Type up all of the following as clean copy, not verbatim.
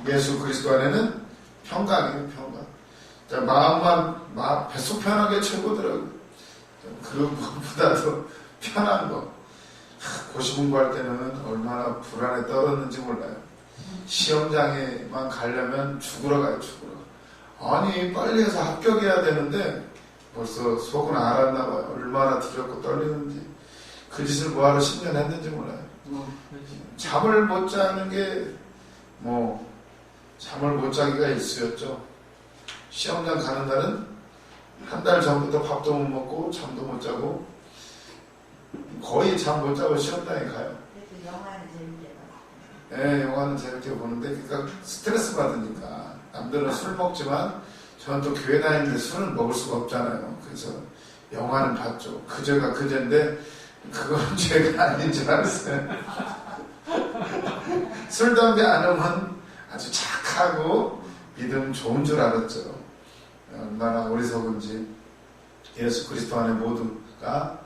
예수 그리스도 안에는 평강이에요, 평강. 자, 마음만, 뱃속 편하게 최고더라고요. 그 무엇보다도 편한 거. 고시 공부할 때는 얼마나 불안에 떨었는지 몰라요. 시험장에만 가려면 죽으러 가요, 죽으러. 아니, 빨리 해서 합격해야 되는데 벌써 속은 알았나 봐요. 얼마나 두렵고 떨리는지. 그 짓을 뭐하러 10년 했는지 몰라요. 잠을 못 자는 게 잠을 못 자기가 일쑤였죠. 시험장 가는 날은 한 달 전부터 밥도 못 먹고 잠도 못 자고 거의 잠 못 자고 시험장에 가요. 영화는 재밌게 봐요. 네, 영화는 재밌게 보는데 그러니까 스트레스 받으니까. 남들은 술 먹지만 저는 또 교회 다니는데 술은 먹을 수가 없잖아요. 그래서 영화는 봤죠. 그제가 그제인데 그건 죄가 아닌 줄 알았어요. 술, 담배 안 하면 아주 착하고 믿음 좋은 줄 알았죠. 얼마나 어리석은지. 예수 그리스도 안에 모두가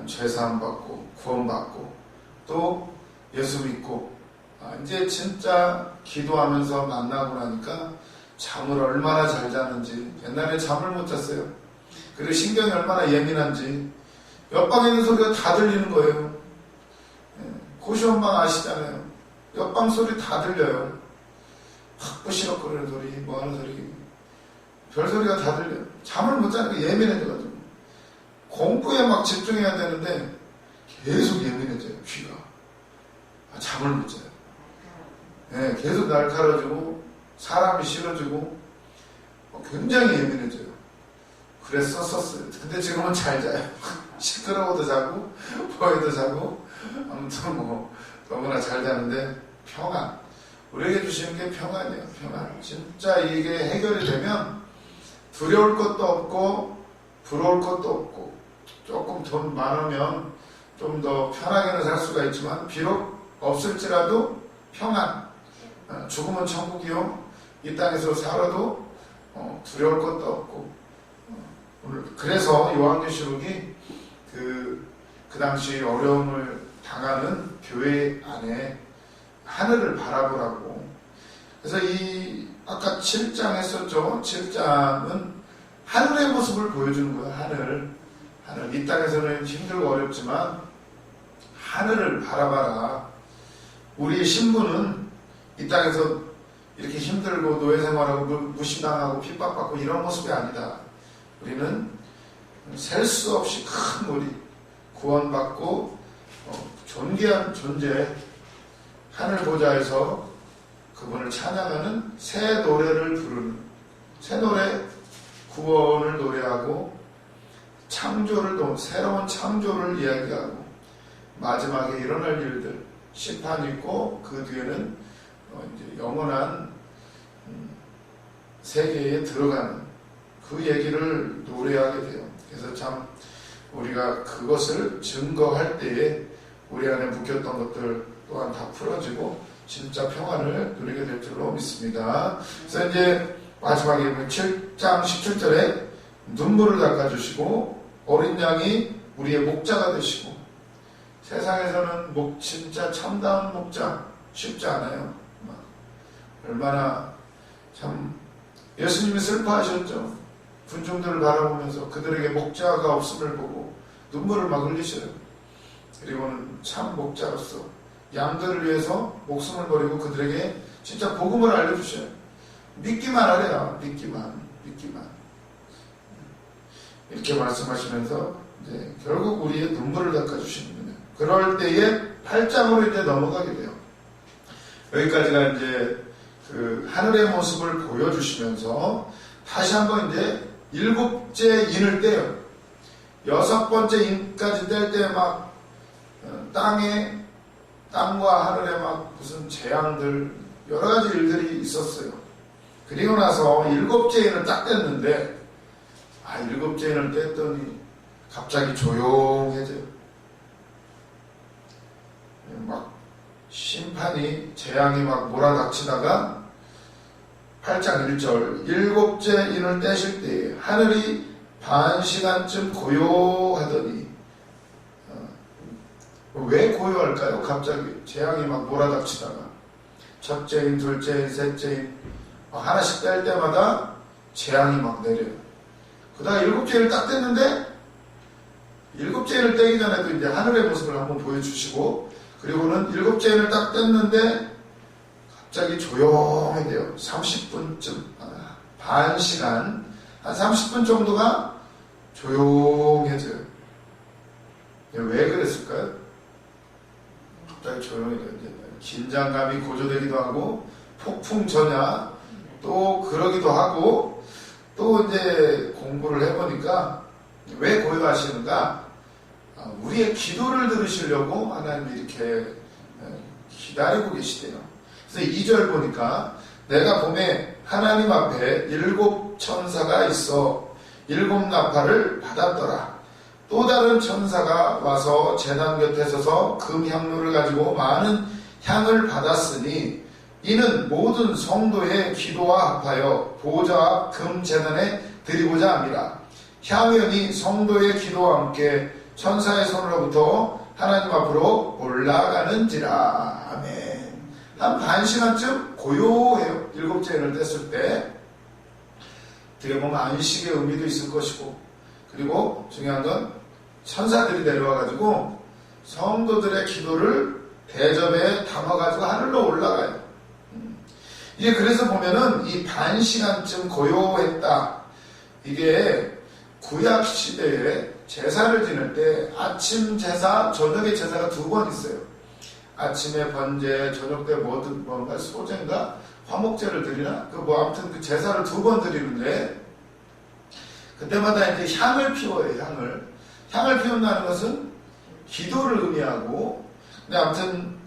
죄사함 받고 구원받고 또 예수 믿고 이제 진짜 기도하면서 만나고 나니까 잠을 얼마나 잘 자는지. 옛날에 잠을 못 잤어요. 그리고 신경이 얼마나 예민한지. 옆방에 있는 소리가 다 들리는 거예요. 고시원방 아시잖아요. 옆방 소리 다 들려요. 팍 부시럭거리는 소리, 뭐하는 소리, 별소리가 다 들려요. 잠을 못 자니까 예민해져가지고 공부에 막 집중해야 되는데 계속 예민해져요. 귀가. 잠을 못 자요. 네, 계속 날카로워지고 사람이 싫어지고 굉장히 예민해져요. 그랬었어요. 근데 지금은 잘 자요. 시끄러워도 자고 뭐해도 자고 아무튼 너무나 잘 자는데 평안. 우리에게 주시는 게 평안이에요. 평안. 진짜 이게 해결이 되면 두려울 것도 없고 부러울 것도 없고 조금 돈 많으면 좀 더 편하게는 살 수가 있지만 비록 없을지라도 평안. 죽으면 천국이요. 이 땅에서 살아도 두려울 것도 없고. 그래서 요한계시록이 그 당시 어려움을 당하는 교회 안에 하늘을 바라보라고. 그래서 아까 7장 했었죠. 7장은 하늘의 모습을 보여주는 거예요. 하늘. 이 땅에서는 힘들고 어렵지만 하늘을 바라봐라. 우리의 신분은 이 땅에서 이렇게 힘들고 노예 생활하고 무시당하고 핍박받고 이런 모습이 아니다. 우리는 셀 수 없이 큰 우리 구원받고 존귀한 존재, 하늘 보좌에서 그분을 찬양하는 새 노래를 부르는, 새 노래, 구원을 노래하고 창조를, 새로운 창조를 이야기하고 마지막에 일어날 일들, 심판이 있고 그 뒤에는 이제 영원한 세계에 들어가는 그 얘기를 노래하게 돼요. 그래서 참 우리가 그것을 증거할 때에 우리 안에 묶였던 것들 또한 다 풀어지고 진짜 평안을 누리게 될 줄로 믿습니다. 그래서 이제 마지막에 7장 17절에 눈물을 닦아주시고 어린 양이 우리의 목자가 되시고. 세상에서는 진짜 참다운 목자 쉽지 않아요. 얼마나 참 예수님이 슬퍼하셨죠. 군중들을 바라보면서 그들에게 목자가 없음을 보고 눈물을 막 흘리셔요. 그리고는 참 목자로서 양들을 위해서 목숨을 버리고 그들에게 진짜 복음을 알려주셔요. 믿기만 하래요. 믿기만. 이렇게 말씀하시면서 이제 결국 우리의 눈물을 닦아주시는 거예요. 그럴 때에 8장으로 이제 넘어가게 돼요. 여기까지가 이제 그 하늘의 모습을 보여주시면서 다시 한번 이제 7째 인을 떼요. 6번째 인까지 뗄 때 막 땅과 하늘에 막 무슨 재앙들 여러 가지 일들이 있었어요. 그리고 나서 7째 인을 딱 뗐는데 7째 인을 뗐더니 갑자기 조용해져요. 막 심판이 재앙이 막 몰아닥치다가 8장 1절 7째 인을 떼실 때에 하늘이 반 시간쯤 고요하더니 왜 고요할까요? 갑자기 재앙이 막 몰아닥치다가 첫째 인, 둘째 인, 셋째 인 하나씩 뗄 때마다 재앙이 막 내려요. 그다가 7째 인을 딱 뗐는데 7째 인을 떼기 전에도 이제 하늘의 모습을 한번 보여주시고 그리고는 7째 인을 딱 뗐는데 갑자기 조용해져요. 30분쯤 반 시간 한 30분 정도가 조용해져요. 왜 그랬을까요? 갑자기 조용해져요. 긴장감이 고조되기도 하고 폭풍 전야 또 그러기도 하고 또 이제 공부를 해보니까 왜 고요하시는가? 우리의 기도를 들으시려고 하나님이 이렇게 기다리고 계시대요. 그래서 2절 보니까 내가 봄에 하나님 앞에 7 천사가 있어 7 나팔을 받았더라. 또 다른 천사가 와서 제단 곁에 서서 금향로를 가지고 많은 향을 받았으니 이는 모든 성도의 기도와 합하여 보좌 앞 금제단에 드리고자 함이라. 향연이 성도의 기도와 함께 천사의 손으로부터 하나님 앞으로 올라가는지라. 아멘. 한 반 시간쯤 고요해요. 7째 인을 뗐을 때 어떻게 보면 안식의 의미도 있을 것이고 그리고 중요한 건 천사들이 내려와가지고 성도들의 기도를 대접에 담아가지고 하늘로 올라가요. 이게 그래서 보면은 이 반 시간쯤 고요했다. 이게 구약 시대에 제사를 지낼 때 아침 제사, 저녁에 제사가 2번 있어요. 아침에 번제, 저녁 때 뭔가 소제인가 화목제를 드리나 아무튼 그 제사를 2번 드리는데 그때마다 이제 향을 피워요. 향을 피운다는 것은 기도를 의미하고 근데 아무튼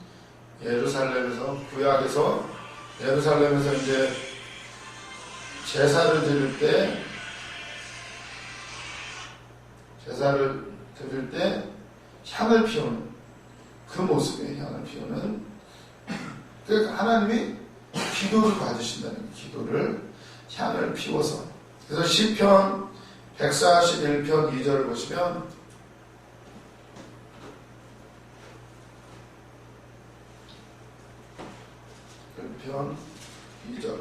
예루살렘에서 구약에서 예루살렘에서 이제 제사를 드릴 때 향을 피우는 그 모습에 향을 피우는 그러니까 하나님이 기도를 받으신다는 거예요. 기도를 향을 피워서 그래서 시편 141편 2절을 보시면 편 2절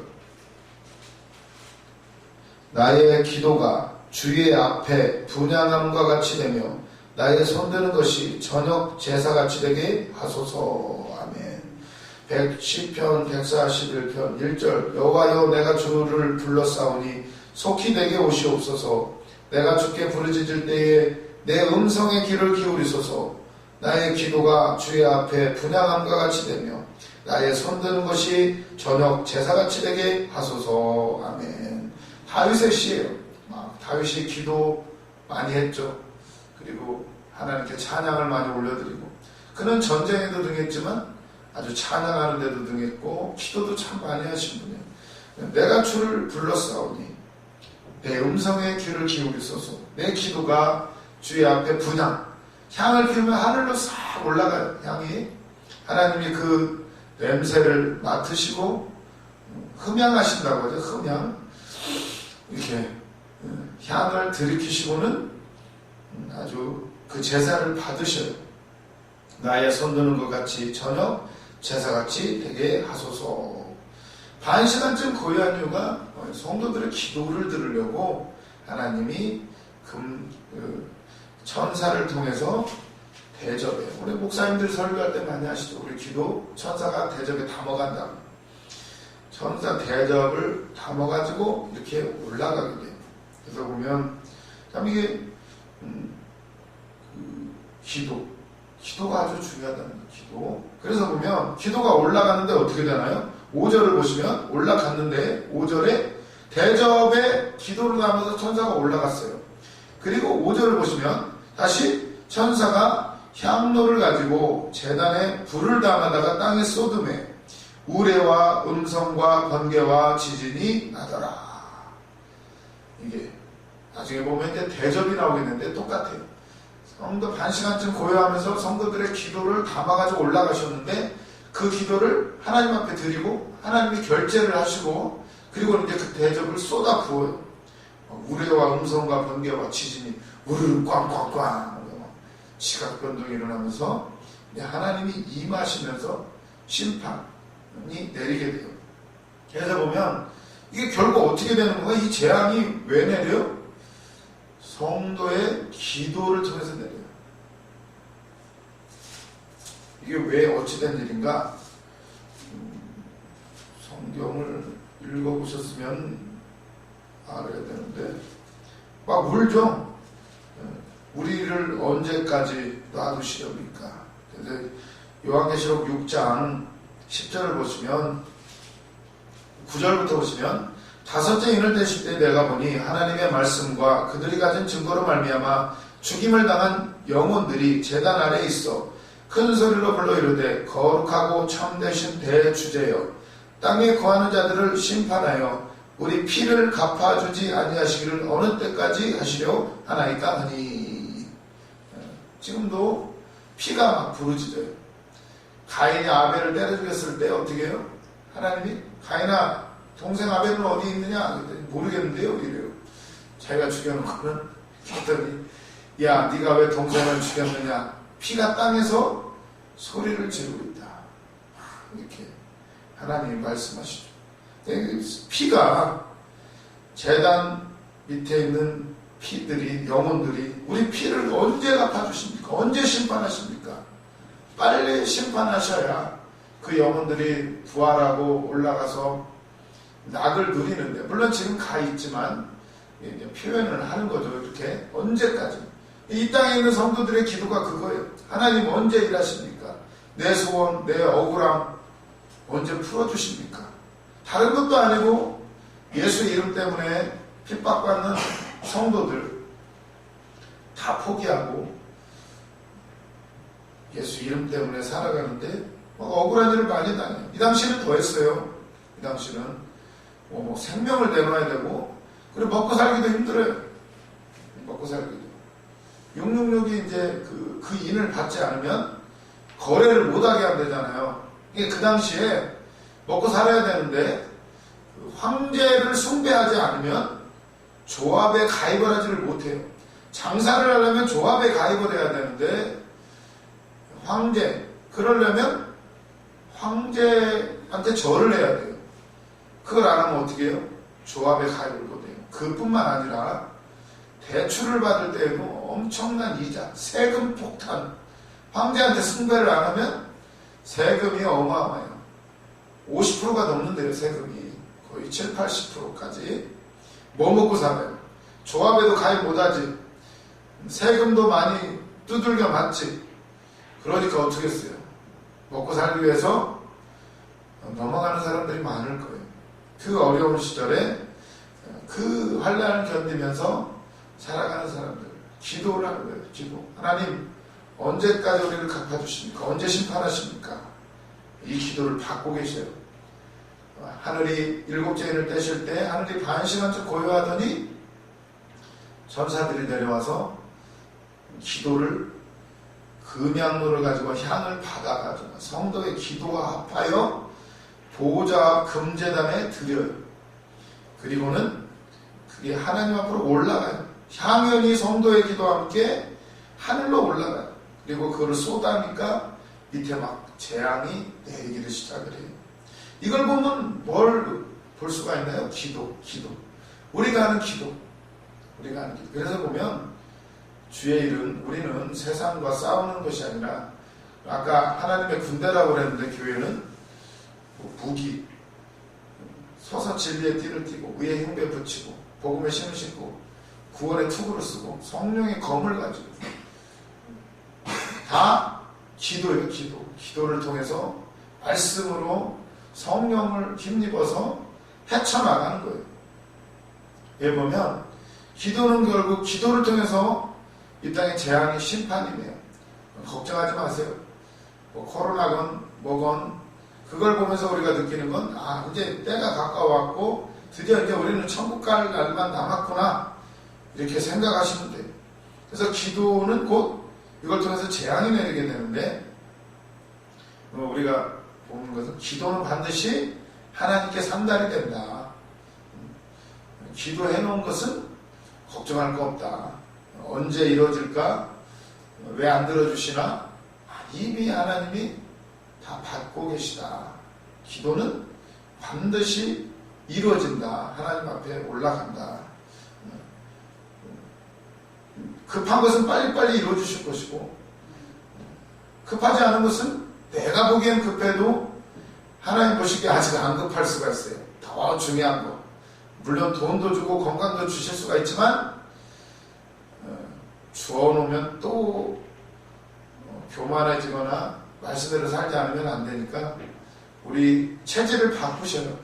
나의 기도가 주의 앞에 분향함과 같이 되며 나의 손드는 것이 저녁 제사같이 되게 하소서. 아멘. 시편 141편 1절 여호와여 내가 주를 불렀사오니 속히 내게 오시옵소서. 내가 주께 부르짖을 때에 내 음성의 귀를 기울이소서. 나의 기도가 주의 앞에 분향함과 같이 되며 나의 손드는 것이 저녁 제사같이 되게 하소서. 아멘. 다윗의 시예요. 다윗이 기도 많이 했죠. 그리고 하나님께 찬양을 많이 올려드리고 그는 전쟁에도 등했지만 아주 찬양하는 데도 등했고 기도도 참 많이 하신 분이에요. 내가 주를 불렀사오니 내 음성의 귀를 기울이소서. 내 기도가 주의 앞에 분향 향을 피우면 하늘로 싹 올라가요. 향이 하나님이 그 냄새를 맡으시고 흠향하신다고 하죠. 흠향 이렇게 향을 들이키시고는 아주 그 제사를 받으셔요. 나의 손드는 것 같이 저녁 제사같이 되게 하소서. 반 시간쯤 고요한 이유가 성도들의 기도를 들으려고 하나님이 천사를 통해서 대접해. 우리 목사님들 설교할 때 많이 하시죠. 우리 기도 천사가 대접에 담아간다. 천사 대접을 담아가지고 이렇게 올라가게 돼요. 그래서 보면 참 이게 기도가 아주 중요하다는 거예요. 기도. 그래서 보면 기도가 올라가는데 어떻게 되나요? 5절을 보시면 올라갔는데 5절에 대접에 기도를 담아서 천사가 올라갔어요. 그리고 5절을 보시면 다시 천사가 향로를 가지고 제단에 불을 담아다가 땅에 쏟음에 우레와 음성과 번개와 지진이 나더라. 이게 나중에 보면 이제 대접이 나오겠는데 똑같아요. 성도 반 시간쯤 고요하면서 성도들의 기도를 담아가지고 올라가셨는데 그 기도를 하나님 앞에 드리고 하나님이 결제를 하시고 그리고 이제 그 대접을 쏟아 부어요. 우레와 음성과 번개와 지진이 우르르 꽝꽝꽝 시각 변동이 일어나면서 하나님이 임하시면서 심판이 내리게 돼요. 그래서 보면 이게 결국 어떻게 되는 거야? 이 재앙이 왜 내려요? 성도의 기도를 통해서 내려요. 이게 왜 어찌된 일인가? 성경을 읽어보셨으면 알아야 되는데 막 울죠. 우리를 언제까지 놔두시렵니까? 그래서 요한계시록 6장 10절을 보시면 9절부터 보시면 다섯째 인을 떼실 때 내가 보니 하나님의 말씀과 그들이 가진 증거로 말미암아 죽임을 당한 영혼들이 제단 아래에 있어 큰 소리로 불러 이르되 거룩하고 참되신 대주제여 땅에 거하는 자들을 심판하여 우리 피를 갚아주지 아니하시기를 어느 때까지 하시려 하나이까 하니. 지금도 피가 막 부르짖어요. 가인이 아벨을 때려 죽였을 때 어떻게 해요? 하나님이 가인아 동생 아벨은 어디 있느냐? 모르겠는데요 이래요. 자기가 죽여놓고는 했더니 야 네가 왜 동생을 죽였느냐? 피가 땅에서 소리를 지르고 있다. 이렇게 하나님이 말씀하시죠. 피가 제단 밑에 있는 피들이 영혼들이 우리 피를 언제 갚아주십니까? 언제 심판하십니까? 빨리 심판하셔야 그 영혼들이 부활하고 올라가서 낙을 누리는데 물론 지금 가 있지만 이제 표현을 하는 거죠. 이렇게 언제까지 이 땅에 있는 성도들의 기도가 그거예요. 하나님 언제 일하십니까? 내 소원, 내 억울함 언제 풀어주십니까? 다른 것도 아니고 예수 이름 때문에 핍박받는 성도들 다 포기하고 예수 이름 때문에 살아가는데 억울한 일을 많이 당해요. 이 당시는 더 했어요. 이 당시는 생명을 내놓아야 되고 그리고 먹고 살기도 힘들어요. 먹고 살기도 666이 이제 그 인을 받지 않으면 거래를 못하게 하면 되잖아요. 이게 그 당시에 먹고 살아야 되는데 황제를 숭배하지 않으면 조합에 가입을 하지를 못해요. 장사를 하려면 조합에 가입을 해야 되는데 그러려면 황제한테 절을 해야 돼요. 그걸 안 하면 어떻게 해요? 조합에 가입을 못해요. 그뿐만 아니라 대출을 받을 때에도 엄청난 이자, 세금 폭탄. 황제한테 숭배를 안 하면 세금이 어마어마해요. 50%가 넘는데요, 세금이. 거의 7, 80%까지. 뭐 먹고 살아요? 조합에도 가입 못하지. 세금도 많이 두들겨 맞지. 그러니까 어떻게 했어요? 먹고 살기 위해서 넘어가는 사람들이 많을 거예요. 그 어려운 시절에 그 환난을 견디면서 살아가는 사람들. 기도를 하는 거예요. 기도. 하나님 언제까지 우리를 갚아주십니까? 언제 심판하십니까? 이 기도를 받고 계셔요. 하늘이 일곱째 인을 떼실 때 하늘이 반 시간쯤 고요하더니 전사들이 내려와서 기도를 금향로를 가지고 향을 받아가지고 성도의 기도와 합하여 보좌 금제단에 드려요. 그리고는 그게 하나님 앞으로 올라가요. 향연이 성도의 기도와 함께 하늘로 올라가요. 그리고 그걸 쏟아니까 밑에 막 재앙이 내리기를 시작을 해요. 이걸 보면 뭘 볼 수가 있나요? 기도. 우리가 하는 기도. 그래서 보면 주의 일은 우리는 세상과 싸우는 것이 아니라 아까 하나님의 군대라고 그랬는데 교회는 무기 서서 진리의 띠를 띠고 의의 흉배 붙이고 복음의 신을 신고 구원의 투구를 쓰고 성령의 검을 가지고 다 기도예요. 기도를 통해서 말씀으로 성령을 힘입어서 헤쳐나가는 거예요. 여기 보면 기도는 결국 기도를 통해서 이 땅의 재앙이 심판이네요. 걱정하지 마세요. 뭐 코로나건 뭐건 그걸 보면서 우리가 느끼는 건 이제 때가 가까워왔고 드디어 이제 우리는 천국 갈 날만 남았구나 이렇게 생각하시면 돼요. 그래서 기도는 곧 이걸 통해서 재앙이 내리게 되는데 우리가 보는 것은 기도는 반드시 하나님께 상달이 된다. 기도해 놓은 것은 걱정할 거 없다. 언제 이루어질까? 왜 안 들어주시나? 이미 하나님이 다 받고 계시다. 기도는 반드시 이루어진다. 하나님 앞에 올라간다. 급한 것은 빨리빨리 이루어주실 것이고 급하지 않은 것은 내가 보기엔 급해도 하나님 보시기에 아직 안 급할 수가 있어요. 더 중요한 거. 물론 돈도 주고 건강도 주실 수가 있지만 주어놓으면 또 교만해지거나 말씀대로 살지 않으면 안 되니까 우리 체질을 바꾸셔요.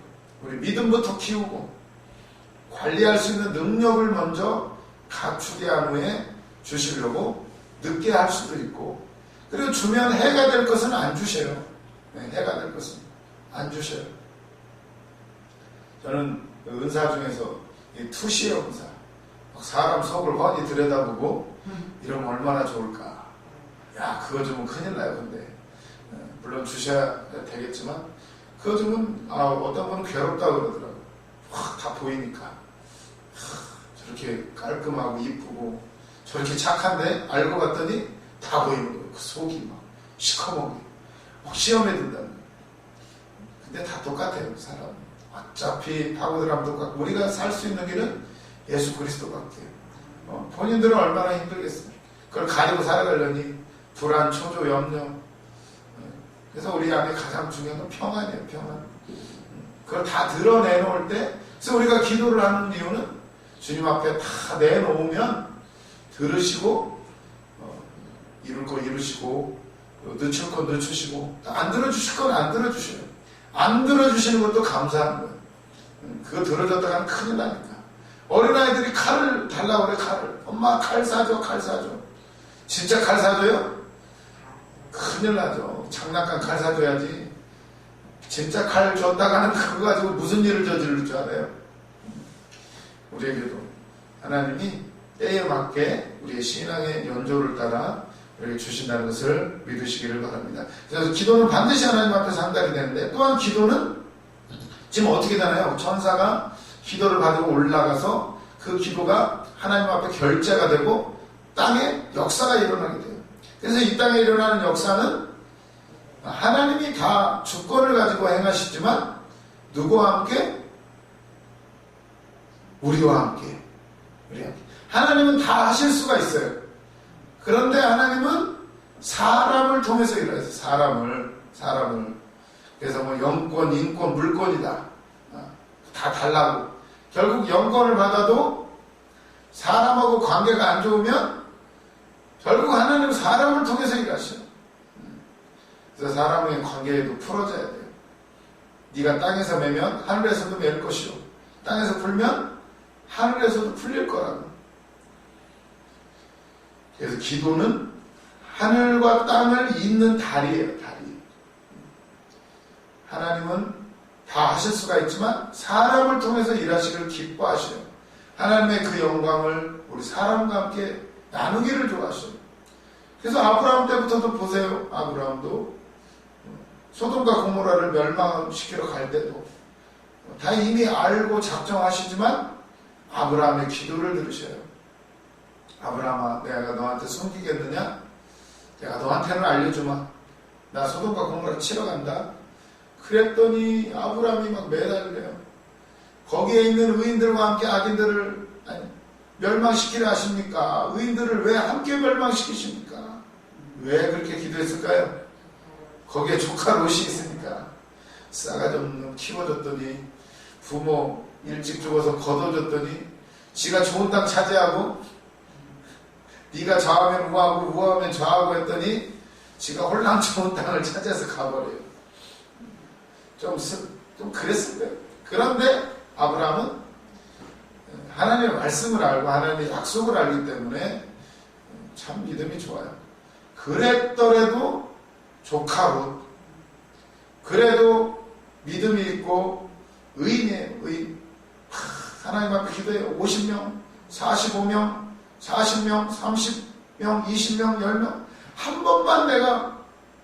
우리 믿음부터 키우고 관리할 수 있는 능력을 먼저 갖추게 한 후에 주시려고 늦게 할 수도 있고 그리고 주면 해가 될 것은 안 주셔요. 해가 될 것은 안 주셔요. 저는 은사 중에서 이 투시의 은사 사람 속을 훤히 들여다보고 이러면 얼마나 좋을까. 야 그거 주면 큰일 나요. 근데 물론 주셔야 되겠지만 그거 주면 어떤 분은 괴롭다 그러더라고요. 확 다 보이니까 저렇게 깔끔하고 이쁘고 저렇게 착한데 알고 봤더니 다 보이는 거예요. 그 속이 막 시커멓게 시험에 든다는 거예요. 근데 다 똑같아요. 사람 어차피 파고들하면 똑같고 우리가 살 수 있는 길은 예수 그리스도밖에. 본인들은 얼마나 힘들겠어요. 그걸 가지고 살아가려니 불안, 초조, 염려. 그래서 우리 안에 가장 중요한 건 평안이에요. 평안. 그걸 다 드러내놓을 때 그래서 우리가 기도를 하는 이유는 주님 앞에 다 내놓으면 들으시고 이룰 거 이루시고 늦출 거 늦추시고 안 들어주실 건 안 들어주셔요. 안 들어주시는 것도 감사한 거예요. 그거 들어줬다가는 큰일 나니까. 어린아이들이 칼을 달라고 그래. 칼을. 엄마 칼 사줘 칼 사줘. 진짜 칼 사줘요? 큰일 나죠. 장난감 칼 사줘야지. 진짜 칼 줬다가는 그거 가지고 무슨 일을 저지를 줄 알아요? 우리에게도 하나님이 때에 맞게 우리의 신앙의 연조를 따라 우리에게 주신다는 것을 믿으시기를 바랍니다. 그래서 기도는 반드시 하나님 앞에서 상달이 되는데 또한 기도는 지금 어떻게 되나요? 천사가 기도를 받으고 올라가서 그 기도가 하나님 앞에 결제가 되고 땅에 역사가 일어나게 돼요. 그래서 이 땅에 일어나는 역사는 하나님이 다 주권을 가지고 행하시지만 누구와 함께? 우리와 함께. 하나님은 다 하실 수가 있어요. 그런데 하나님은 사람을 통해서 일하세요. 사람을. 그래서 뭐 영권, 인권, 물권이다. 다 달라고. 결국 영권을 받아도 사람하고 관계가 안 좋으면 결국 하나님은 사람을 통해서 일하셔요. 그래서 사람의 관계에도 풀어져야 돼요. 네가 땅에서 매면 하늘에서도 맬 것이요. 땅에서 풀면 하늘에서도 풀릴 거라고. 그래서 기도는 하늘과 땅을 잇는 다리예요. 다리. 하나님은 다 하실 수가 있지만 사람을 통해서 일하시기를 기뻐하셔요. 하나님의 그 영광을 우리 사람과 함께 나누기를 좋아하셔요. 그래서 아브라함 때부터도 보세요. 아브라함도 소돔과 고모라를 멸망시키러 갈 때도 다 이미 알고 작정하시지만 아브라함의 기도를 들으셔요. 아브라함아, 내가 너한테 숨기겠느냐? 내가 너한테는 알려주마. 나 소돔과 고모라 치러 간다. 그랬더니 아브라함이 막 매달려요. 거기에 있는 의인들과 함께 악인들을 멸망시키려 하십니까? 의인들을 왜 함께 멸망시키십니까? 왜 그렇게 기도했을까요? 거기에 조카 롯이 있으니까 싸가지 없는 키워줬더니 부모 일찍 죽어서 거둬줬더니 지가 좋은 땅 차지하고 네가 좌하면 우하고 우하면 좌하고 했더니 지가 홀랑 좋은 땅을 차지해서 가버려요. 좀 그랬을 거예요. 그런데 아브라함은 하나님의 말씀을 알고 하나님의 약속을 알기 때문에 참 믿음이 좋아요. 그랬더라도 조카고 그래도 믿음이 있고 의인이에요. 의인. 하나님 앞에 기도해요. 50명, 45명, 40명, 30명, 20명, 10명 한 번만 내가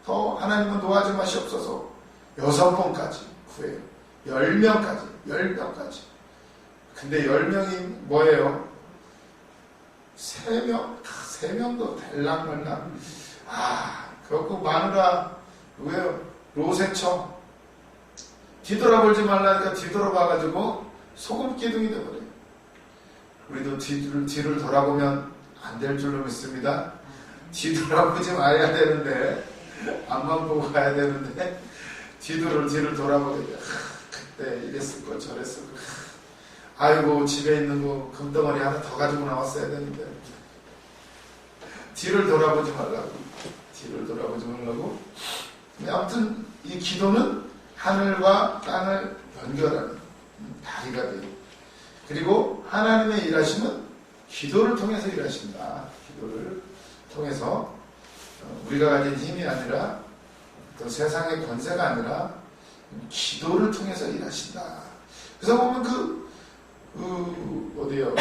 더 하나님은 도와주 마시옵소서 6번까지 구해요. 10명까지. 근데 10명이 뭐예요? 3명도 될랑말랑. 그렇고 마누라 왜요? 로세처 뒤돌아보지 말라니까 뒤돌아봐가지고 소금 기둥이 돼버려요. 우리도 뒤를 돌아보면 안 될 줄로 믿습니다. 뒤돌아보지 말아야 되는데 앞만 보고 가야 되는데 뒤를 돌아보게 돼요. 그때 이랬을 걸 저랬을 걸. 아이고 집에 있는 거 금덩어리 하나 더 가지고 나왔어야 되는데 뒤를 돌아보지 말라고. 아무튼 이 기도는 하늘과 땅을 연결하는 다리가 돼요. 그리고 하나님의 일하심은 기도를 통해서 일하신다. 기도를 통해서 우리가 가진 힘이 아니라 또 세상의 권세가 아니라 기도를 통해서 일하신다. 그래서 보면 어디요?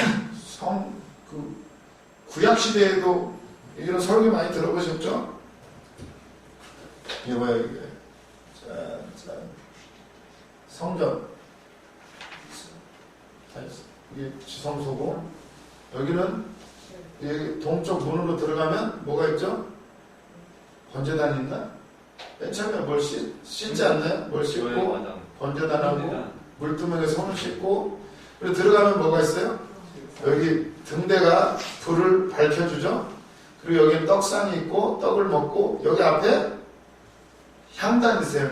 구약 시대에도 이런 설교 많이 들어보셨죠? 이게 뭐야 이게? 자, 성전. 이게 지성소고 여기는 동쪽 문으로 들어가면 뭐가 있죠? 번제단이 있나? 맨 처음에 뭘 씻지 않나요? 뭘 씻고 번제단하고 물두멍에 손을 씻고 그리고 들어가면 뭐가 있어요? 여기 등대가 불을 밝혀주죠. 그리고 여기 떡상이 있고 떡을 먹고 여기 앞에 향단이 있어요.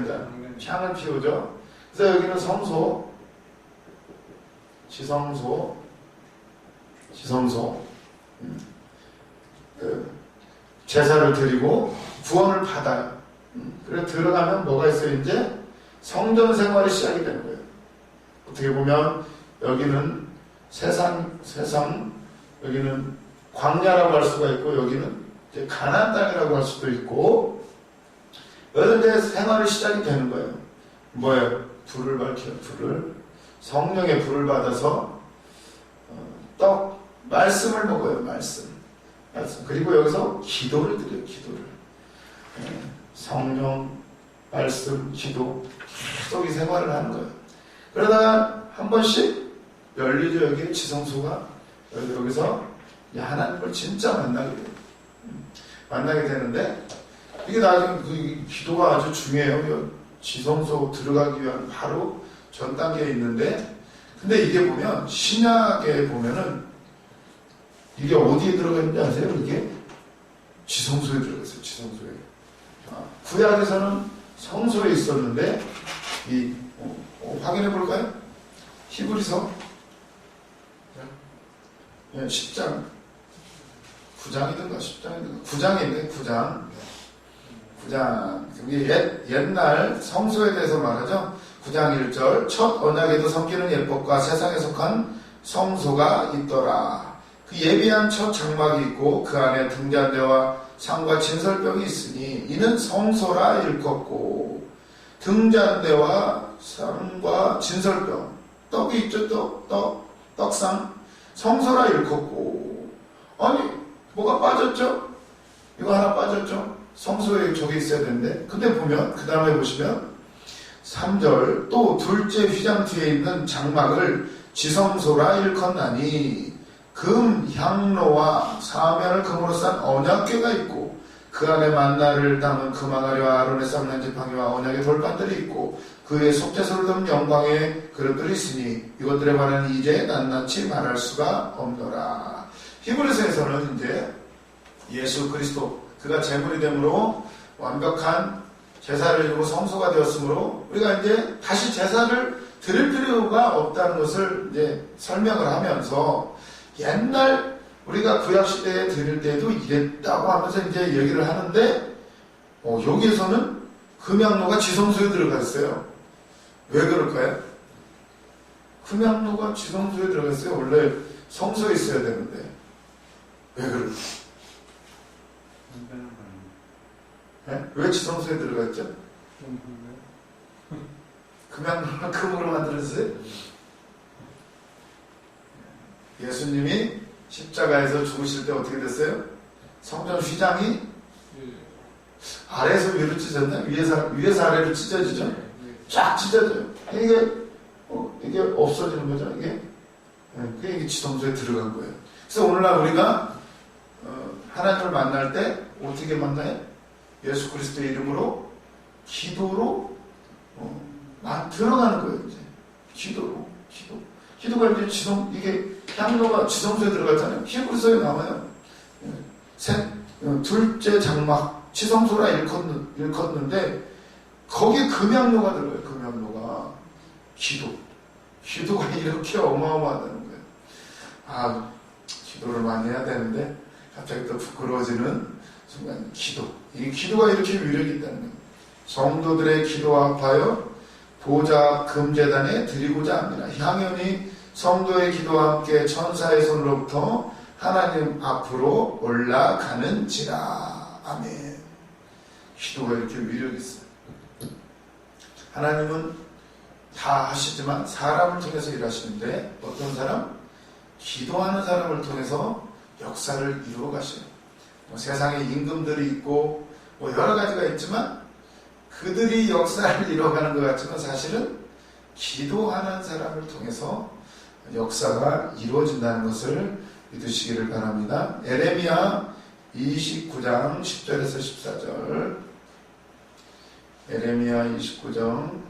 향을 피우죠. 그래서 여기는 성소, 지성소 제사를 드리고 구원을 받아요. 그래서 들어가면 뭐가 있어요? 이제 성전 생활이 시작이 되는 거예요. 어떻게 보면 여기는 세상 여기는 광야라고 할 수가 있고 여기는 이제 가나안 땅이라고 할 수도 있고 여기서 이제 생활이 시작이 되는 거예요. 뭐예요? 불을 밝혀요. 성령의 불을 받아서 말씀을 먹어요. 말씀. 그리고 여기서 기도를 드려요. 성령, 말씀, 기도 계속 이 생활을 하는 거예요. 그러다가 한 번씩 열리죠. 여기 지성소가 여기서 하나님을 진짜 만나게 되는데 이게 나중에 기도가 아주 중요해요. 지성소 들어가기 위한 바로 전 단계에 있는데 근데 이게 보면 신약에 보면은 이게 어디에 들어가 있는지 아세요? 이게 지성소에 들어가 있어요. 지성소에. 구약에서는 성소에 있었는데 확인해 볼까요? 히브리서 10장 9장이든가 10장이든가 9장에 있네. 9장 옛날 성소에 대해서 말하죠. 9장 1절 첫 언약에도 섬기는 예법과 세상에 속한 성소가 있더라. 그 예비한 첫 장막이 있고 그 안에 등잔대와 상과 진설병이 있으니 이는 성소라 일컫고 등잔대와 상과 진설병 떡이 있죠. 떡상 성소라 일컫고 아니 뭐가 빠졌죠? 이거 하나 빠졌죠? 성소에 저기 있어야 되는데 근데 보면 그 다음에 보시면 3절 또 둘째 휘장 뒤에 있는 장막을 지성소라 일컫나니 금 향로와 사면을 금으로 싼 언약궤가 있고 그 안에 만나를 담은 금항아리와 아론의 쌍난 지팡이와 언약의 돌판들이 있고 그 위에 속죄소를 담은 영광의 그릇들이 있으니 이것들에 관한 이제 낱낱이 말할 수가 없노라. 히브리서에서는 이제 예수 그리스도 그가 제물이 되므로 완벽한 제사를 이루고 성소가 되었으므로 우리가 이제 다시 제사를 드릴 필요가 없다는 것을 이제 설명을 하면서 옛날 우리가 구약시대에 드릴 때에도 이랬다고 하면서 이제 얘기를 하는데 여기에서는 금향로가 지성소에 들어가 있어요. 왜 그럴까요? 금향로가 지성소에 들어가 있어요. 원래 성소에 있어야 되는데 왜 그럴까요? 네? 왜 지성소에 들어갔죠? 금양로가 금으로 만들어졌어요? 예수님이 십자가에서 죽으실 때 어떻게 됐어요? 성전 휘장이 아래에서 위로 찢어졌나? 위에서 아래로 찢어지죠? 쫙 찢어져요. 이게 없어지는 거죠, 이게? 그게 지성소에 들어간 거예요. 그래서 오늘날 우리가 하나님을 만날 때 어떻게 만나요? 예수 그리스도의 이름으로 기도로 들어가는 거예요. 이제 기도가 이제 이게 향로가 지성소에 들어갔잖아요. 히브리서에 나와요. 둘째 장막 지성소라 일컫는데 거기에 금향로가 들어가요. 금향로가 기도가 이렇게 어마어마하다는 거예요. 기도를 많이 해야 되는데 갑자기 또 부끄러워지는 순간 이 기도가 이렇게 위력이 있다는 거예요. 성도들의 기도와 합하여 보좌 금제단에 드리고자 합니다. 향연이 성도의 기도와 함께 천사의 손으로부터 하나님 앞으로 올라가는지라. 아멘. 기도가 이렇게 위력이 있어요. 하나님은 다 하시지만 사람을 통해서 일하시는데 어떤 사람? 기도하는 사람을 통해서 역사를 이루어 가셔요. 세상에 임금들이 있고 여러 가지가 있지만 그들이 역사를 이뤄가는 것 같지만 사실은 기도하는 사람을 통해서 역사가 이루어진다는 것을 믿으시기를 바랍니다. 에레미야 29장 10절에서 14절. 에레미야 29장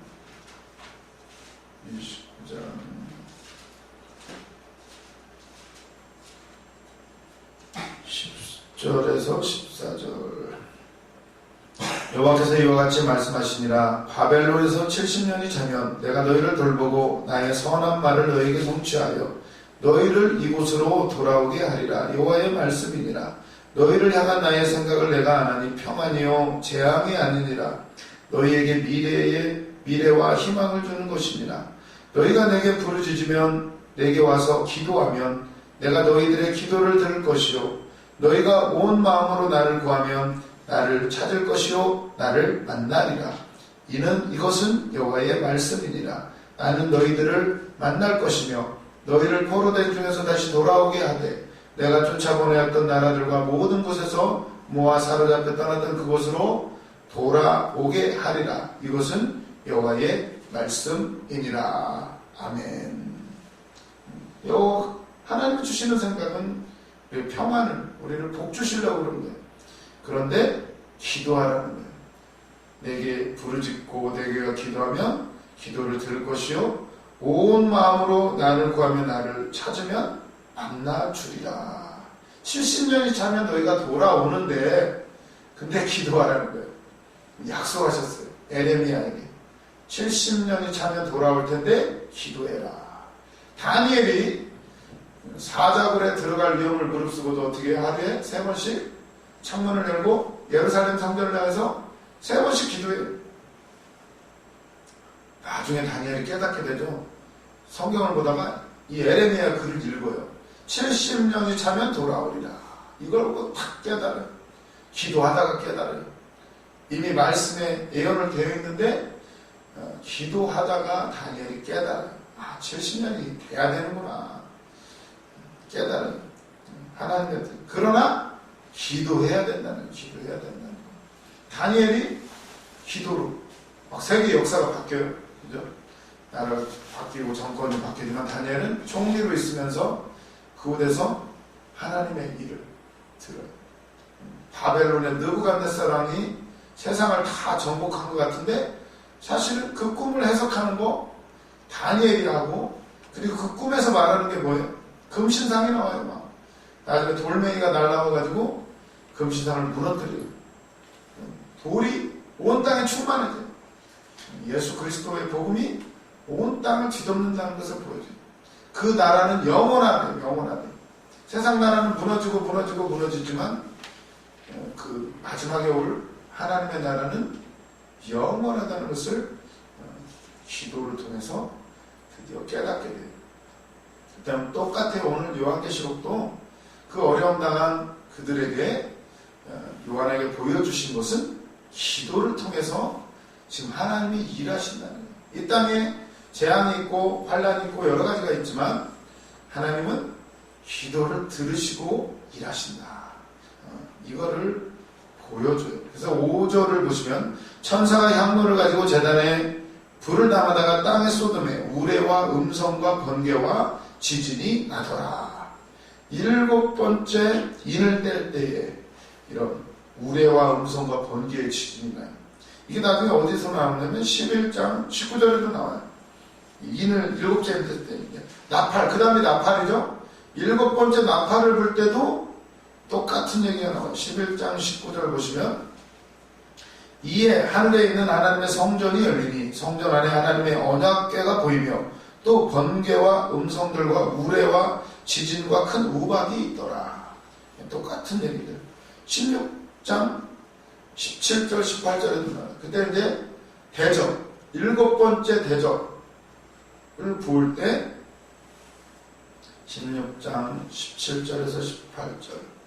10절에서 14절. 여호와께서 이와 같이 말씀하시니라. 바벨론에서 70년이 차면 내가 너희를 돌보고 나의 선한 말을 너희에게 성취하여 너희를 이곳으로 돌아오게 하리라. 여호와의 말씀이니라. 너희를 향한 나의 생각을 내가 아나니 평안이요 재앙이 아니니라. 너희에게 미래와 희망을 주는 것이니라. 너희가 내게 부르짖으면 내게 와서 기도하면 내가 너희들의 기도를 들을 것이요 너희가 온 마음으로 나를 구하면 나를 찾을 것이요 나를 만나리라. 이것은 여호와의 말씀이니라. 나는 너희들을 만날 것이며 너희를 포로된 중에서 다시 돌아오게 하되 내가 쫓아보내었던 나라들과 모든 곳에서 모아 사로잡혀 떠났던 그곳으로 돌아오게 하리라. 이것은 여호와의 말씀이니라. 아멘. 하나님 주시는 생각은 평안을 우리를 복 주시려고 그러는 거예요. 그런데 기도하라는 거예요. 내게 부르짖고 내게가 기도하면 기도를 들을 것이요 온 마음으로 나를 구하면 나를 찾으면 만나 주리라. 70년이 차면 너희가 돌아오는데 근데 기도하라는 거예요. 약속하셨어요. 에레미야에게 70년이 차면 돌아올 텐데 기도해라. 다니엘이 사자굴에 들어갈 위험을 무릅쓰고도 어떻게 하루에 3번씩 창문을 열고 예루살렘 성전을 향해서 3번씩 기도해요. 나중에 다니엘이 깨닫게 되죠. 성경을 보다가 이 에레미야 글을 읽어요. 70년이 차면 돌아오리라. 이걸 보고 탁 깨달아요. 기도하다가 깨달아요. 이미 말씀에 예언을 되어 있는데 기도하다가 다니엘이 깨달아요. 70년이 돼야 되는구나. 깨달아요. 하나님의 뜻. 그러나 기도해야 된다는 거. 다니엘이 기도로 막 세계 역사가 바뀌어요. 그죠? 나라가 바뀌고 정권이 바뀌지만 다니엘은 총리로 있으면서 그곳에서 하나님의 일을 들어요. 바벨론의 느부갓네살왕이 세상을 다 정복한 것 같은데 사실은 그 꿈을 해석하는 거 다니엘이 하고 그리고 그 꿈에서 말하는 게 뭐예요? 금신상이 나와요. 막. 나중에 돌멩이가 날라와가지고 금신상을 무너뜨려요. 돌이 온 땅에 충만해져요. 예수 그리스도의 복음이 온 땅을 뒤덮는다는 것을 보여줘요. 그 나라는 영원하대. 세상 나라는 무너지지만 그 마지막에 올 하나님의 나라는 영원하다는 것을 기도를 통해서 드디어 깨닫게 돼요. 그다음 똑같아요. 오늘 요한계시록도 그 어려움 당한 그들에게 요한에게 보여주신 것은 기도를 통해서 지금 하나님이 일하신다는 거예요. 이 땅에 재앙이 있고 환란이 있고 여러 가지가 있지만 하나님은 기도를 들으시고 일하신다. 이거를 보여줘요. 그래서 5절을 보시면 천사가 향로를 가지고 제단에 불을 담아다가 땅에 쏟음에 우레와 음성과 번개와 지진이 나더라. 7번째 인을 뗄 때에 이런 우레와 음성과 번개의 지진이 나요. 이게 나중에 어디서 나오냐면 11장 19절에도 나와요. 인을 7째 뗄 때 나팔, 그 다음에 나팔이죠. 7번째 나팔을 불 때도 똑같은 얘기가 나와요. 11장 19절 보시면 이에 하늘에 있는 하나님의 성전이 열리니 성전 안에 하나님의 언약궤가 보이며 또 번개와 음성들과 우레와 지진과 큰 우박이 있더라. 똑같은 얘기들. 16장 17절 18절에도 나와요. 그때 이제 대접, 7번째 대접을 부을 때 16장 17절에서 18절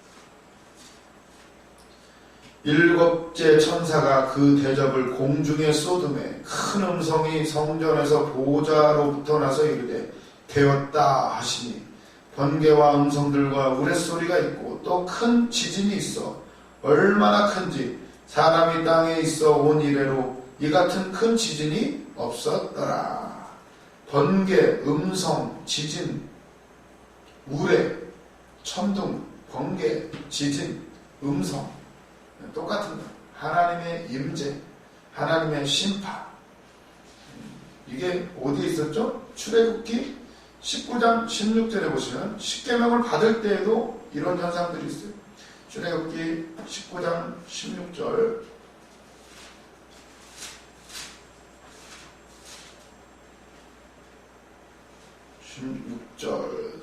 7째 천사가 그 대접을 공중에 쏟음에 큰 음성이 성전에서 보좌로부터 나서 이르되 되었다 하시니 번개와 음성들과 우레소리가 있고 또 큰 지진이 있어 얼마나 큰지 사람이 땅에 있어 온 이래로 이 같은 큰 지진이 없었더라. 번개, 음성, 지진, 우레, 천둥, 번개, 지진, 음성 똑같은 거. 하나님의 임재, 하나님의 심판. 이게 어디에 있었죠? 출애굽기 19장 16절에 보시면 십계명을 받을 때에도 이런 현상들이 있어요. 출애굽기 19장 16절 16절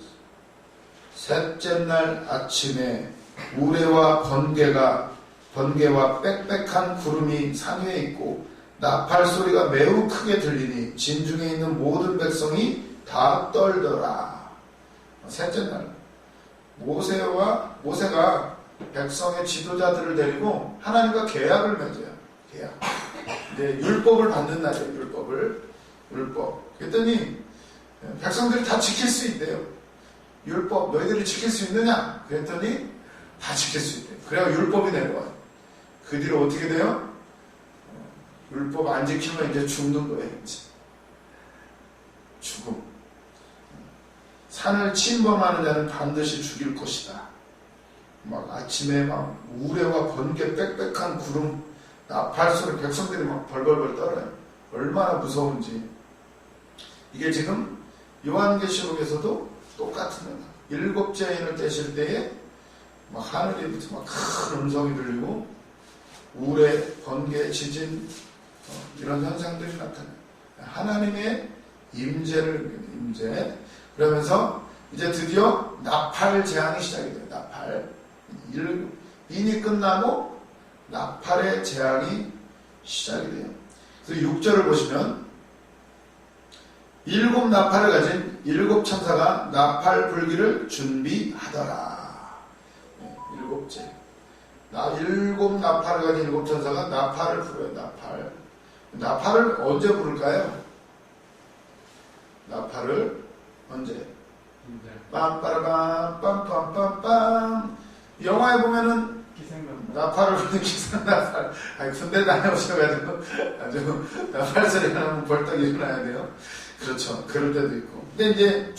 셋째 날 아침에 우레와 번개와 빽빽한 구름이 산 위에 있고 나팔 소리가 매우 크게 들리니 진중에 있는 모든 백성이 다 떨더라. 셋째 날 모세가 백성의 지도자들을 데리고 하나님과 계약을 맺어요. 계약. 이제 율법을 받는 날이에요. 율법. 그랬더니 백성들이 다 지킬 수 있대요. 율법 너희들이 지킬 수 있느냐? 그랬더니 다 지킬 수 있대요. 그래야 율법이 내려와요. 그 뒤로 어떻게 돼요? 율법 안 지키면 이제 죽는 거예요. 이제. 죽음. 산을 침범하는 자는 반드시 죽일 것이다. 막 아침에 막 우레와 번개 빽빽한 구름 나팔 소리 백성들이 막 벌벌벌 떨어요. 얼마나 무서운지. 이게 지금 요한계시록에서도 똑같은 거예요. 7째 인을 떼실 때에 막 하늘에부터 막 큰 음성이 들리고 우레, 번개, 지진 이런 현상들이 나타나요. 하나님의 임재. 그러면서 이제 드디어 나팔 재앙이 시작이 돼요. 나팔. 인이 끝나고 나팔의 재앙이 시작이 돼요. 그래서 6절을 보시면 7 나팔을 가진 7 천사가 나팔 불기를 준비하더라. 7째. 7 나팔을 가진 7 천사가 나팔을 불어요. 나팔을 언제 부를까요? 나팔을 언제? 빰빠라밤 빰빰빰빰. 영화에 보면은 나팔을 부르는 기상나팔. 군대 다녀오셔가지고 아주 나팔 소리가 나면 벌떡 일어나야 돼요. 그렇죠. 그럴 때도 있고. 근데 이제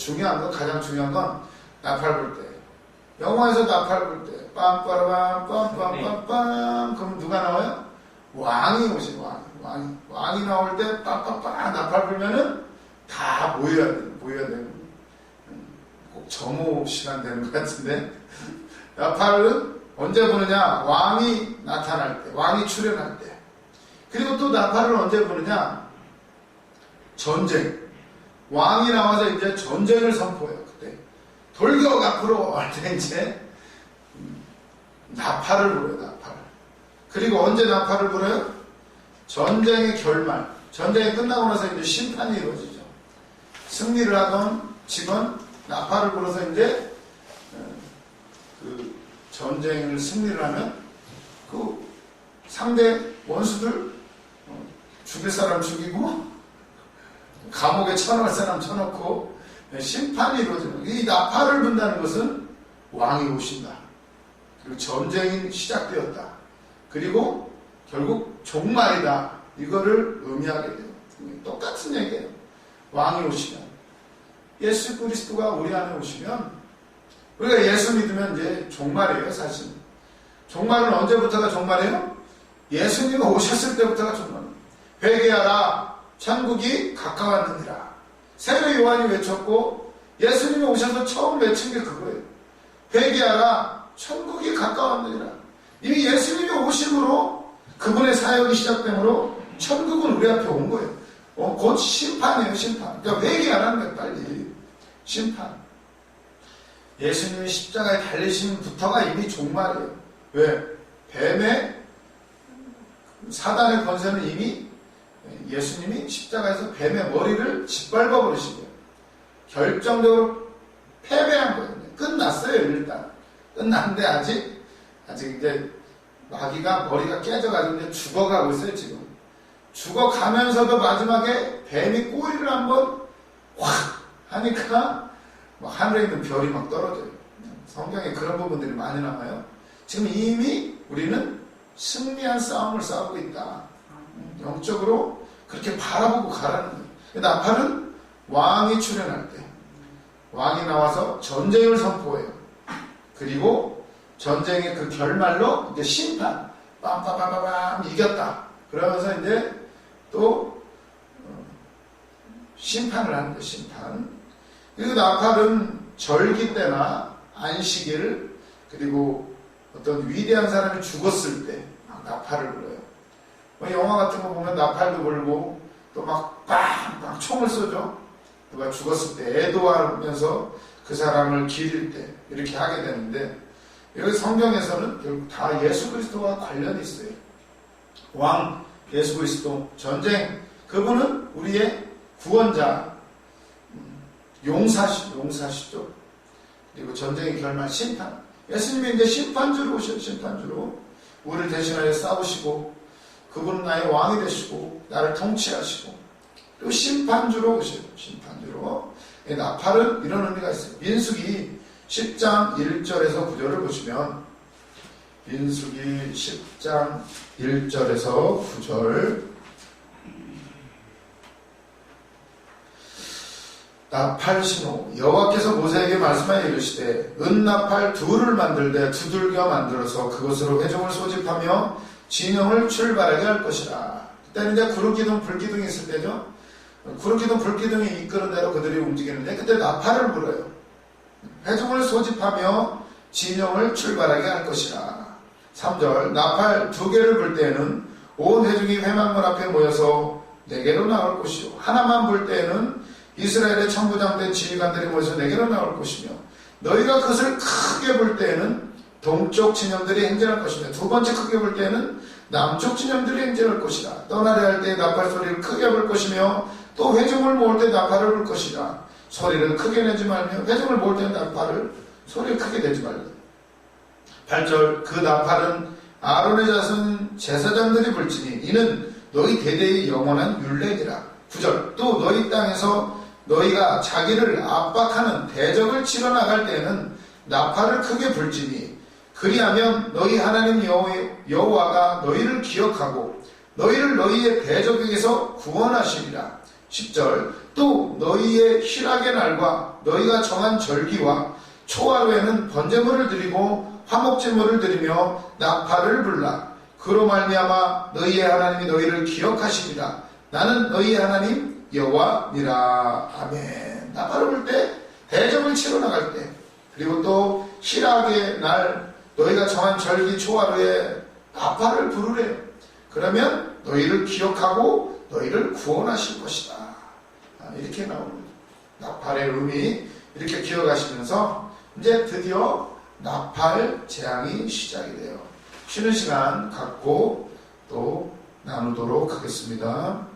가장 중요한 건 나팔 불 때. 영화에서 나팔 불 때 빰빠라밤 빰빰빰빰. 그럼 누가 나와요? 왕이 오시죠. 왕이 나올 때 빰빰빰 나팔 불면은 다 모여야 되는. 꼭 점호 시간 되는 것 같은데. 나팔은 언제 부느냐? 왕이 나타날 때, 왕이 출현할 때. 그리고 또 나팔을 언제 부느냐? 전쟁. 왕이 나와서 이제 전쟁을 선포해요. 그때 돌격 앞으로 할 때 이제 나팔을 불어요. 나팔. 그리고 언제 나팔을 불어요? 전쟁의 결말. 전쟁이 끝나고 나서 이제 심판이 이루어지죠. 승리를 하던 지건 나팔을 불어서 이제 그 전쟁을 승리를 하면 그 상대 원수들 죽일 사람 죽이고 감옥에 쳐넣을 사람 쳐넣고 심판이 이루어지는, 이 나팔을 분다는 것은 왕이 오신다. 그리고 전쟁이 시작되었다. 그리고 결국 종말이다. 이거를 의미하게 돼요. 똑같은 얘기예요. 왕이 오시면, 예수 그리스도가 우리 안에 오시면, 우리가 예수 믿으면 이제 종말이에요. 사실 종말은 언제부터가 종말이에요? 예수님이 오셨을 때부터가 종말이에요. 회개하라, 천국이 가까웠느니라. 세례 요한이 외쳤고 예수님이 오셔서 처음 외친 게 그거예요. 회개하라, 천국이 가까웠느니라. 이미 예수님이 오심으로, 그분의 사역이 시작되므로 천국은 우리 앞에 온 거예요. 곧 심판이에요. 심판. 그러니까 회개하라는 거예요. 빨리 심판. 예수님이 십자가에 달리심부터가 이미 종말이에요. 왜? 뱀의, 사단의 권세는 이미 예수님이 십자가에서 뱀의 머리를 짓밟아 버리신 거예요. 결정적으로 패배한 거예요. 끝났어요. 일단 끝났는데 아직 이제 마귀가 머리가 깨져가지고 이제 죽어가고 있어요. 지금 죽어가면서도 마지막에 뱀이 꼬리를 한번 확 하니까 하늘에 있는 별이 막 떨어져요. 성경에 그런 부분들이 많이 나와요. 지금 이미 우리는 승리한 싸움을 싸우고 있다. 영적으로 그렇게 바라보고 가라는 거예요. 나팔은 왕이 출현할 때, 왕이 나와서 전쟁을 선포해요. 그리고 전쟁의 그 결말로 이제 심판, 빰빰빰빰빰 이겼다. 그러면서 이제 또 심판을 하는 거예요. 심판. 그리고 나팔은 절기 때나 안식일, 그리고 어떤 위대한 사람이 죽었을 때 나팔을 불어요. 영화 같은 거 보면 나팔도 불고 또 막 빵빵 총을 쏘죠. 누가 죽었을 때 애도하면서 그 사람을 기릴 때 이렇게 하게 되는데, 여기 성경에서는 결국 다 예수 그리스도와 관련이 있어요. 왕 예수 그리스도, 전쟁, 그분은 우리의 구원자, 용사시죠. 그리고 전쟁의 결말 심판. 예수님이 이제 심판주로 오셔요. 심판주로 우리를 대신하여 싸우시고, 그분은 나의 왕이 되시고 나를 통치하시고, 그리고 심판주로 오셔요. 심판주로. 나팔은 이런 의미가 있어요. 민수기 10장 1절에서 9절을 보시면, 민수기 10장 1절에서 9절, 나팔 신호. 여호와께서 모세에게 말씀하여 이르시되, 은나팔 둘을 만들되 두들겨 만들어서 그것으로 회중을 소집하며 진영을 출발하게 할 것이라. 그때는 이제 구름기둥 불기둥이 있을 때죠. 구름기둥 불기둥이 이끄는 대로 그들이 움직이는데, 그때 나팔을 불어요. 회중을 소집하며 진영을 출발하게 할 것이라. 3절, 나팔 2개를 불 때에는 온 회중이 회막문 앞에 모여서 4개로 나올 것이요, 하나만 불 때에는 이스라엘의 천부장된 지휘관들이 모여서 4개로 나올 것이며, 너희가 그것을 크게 불 때에는 동쪽 진영들이 행진할 것이며, 2번째 크게 불 때에는 남쪽 진영들이 행진할 것이다. 떠나려 할 때 나팔 소리를 크게 불 것이며, 또 회중을 모을 때 나팔을 불 것이다. 소리를 크게 내지 말며 회중을 모을 때 나팔을 소리를 크게 내지 말라. 8절, 그 나팔은 아론의 자손 제사장들이 불지니 이는 너희 대대의 영원한 율례니라. 9절, 또 너희 땅에서 너희가 자기를 압박하는 대적을 치러 나갈 때에는 나팔을 크게 불지니 그리하면 너희 하나님 여호와가 너희를 기억하고 너희를 너희의 대적에게서 구원하시리라. 10절, 또 너희의 희락의 날과 너희가 정한 절기와 초하루에는 번제물을 드리고 화목제물을 드리며 나팔을 불라. 그로 말미암아 너희의 하나님이 너희를 기억하시리라. 나는 너희의 하나님 여호와니라. 아멘. 나팔을 불 때, 대적을 치러 나갈 때, 그리고 또 희락의 날, 너희가 정한 절기 초하루에 나팔을 부르래요. 그러면 너희를 기억하고 너희를 구원하실 것이다. 이렇게 나옵니다. 나팔의 의미 이렇게 기억하시면서 이제 드디어 나팔 재앙이 시작이 돼요. 쉬는 시간 갖고 또 나누도록 하겠습니다.